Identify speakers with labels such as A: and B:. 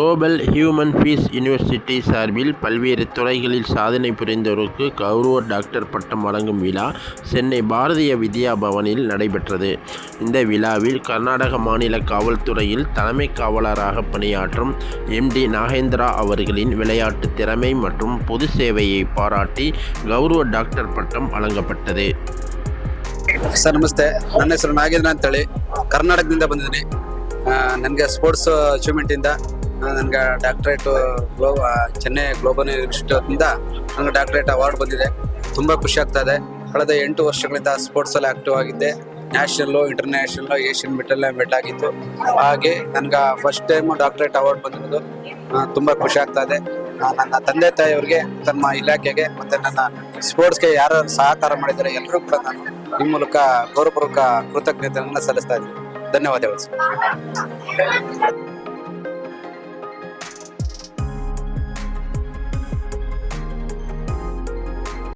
A: Global human piece university சார்பில் பல்வேறு துறைகளில் சாதனை புரிந்தோருக்கு கௌரவ டாக்டர் பட்டம் வழங்கும் விழா சென்னை பாரதிய வித்யா பவனில் நடைபெற்றது. இந்த விழாவில் கர்நாடக மாநில காவல்துறையில் தலைமை காவலராக பணியாற்றும் MD நாகேந்திரா அவர்களின் விளையாட்டு திறமை மற்றும் பொது சேவையை பாராட்டி கௌரவ டாக்டர் ಪಟ್ಟಂ ವழங்கப்பட்டது.
B: ಸರ್ ನಮಸ್ತೆ, ನನ್ನ ಹೆಸರು ನಾಗೇಂದ್ರ ಅಂತೇಳಿ ಕರ್ನಾಟಕದಿಂದ ಬಂದಿದ್ದೀನಿ. ನನಗೆ ಸ್ಪೋರ್ಟ್ಸ್ ಅಚೀವ್ಮೆಂಟಿಂದ ನನಗೆ ಡಾಕ್ಟರೇಟ್ ಚೆನ್ನೈ ಗ್ಲೋಬಲ್ ಯೂನಿವರ್ಸಿಟಿಯಿಂದ ನನಗೆ ಡಾಕ್ಟರೇಟ್ ಅವಾರ್ಡ್ ಬಂದಿದೆ. ತುಂಬ ಖುಷಿ ಆಗ್ತಾ ಇದೆ. ಕಳೆದ 8 ವರ್ಷಗಳಿಂದ ಸ್ಪೋರ್ಟ್ಸಲ್ಲಿ ಆಕ್ಟಿವ್ ಆಗಿದ್ದೆ. ನ್ಯಾಷನಲ್ಲು, ಇಂಟರ್ನ್ಯಾಷನಲ್ಲು, ಏಷ್ಯನ್ ಮೆಟ್ ಆಗಿತ್ತು. ಹಾಗೆ ನನಗೆ ಫಸ್ಟ್ ಟೈಮ್ ಡಾಕ್ಟರೇಟ್ ಅವಾರ್ಡ್ ಬಂದಿರೋದು ತುಂಬ ಖುಷಿ ಆಗ್ತಾ ಇದೆ. ನನ್ನ ತಂದೆ ತಾಯಿಯವರಿಗೆ, ತಮ್ಮ ಇಲಾಖೆಗೆ ಮತ್ತು ನನ್ನ ಸ್ಪೋರ್ಟ್ಸ್ಗೆ ಯಾರು ಸಹಕಾರ ಮಾಡಿದ್ದಾರೆ ಎಲ್ಲರೂ ಕೂಡ ನಾನು ಈ ಮೂಲಕ ಗೌರವಪೂರ್ವಕ ಕೃತಜ್ಞತೆಯನ್ನು ಸಲ್ಲಿಸ್ತಾ ಇದ್ದೀನಿ. ಧನ್ಯವಾದಗಳು.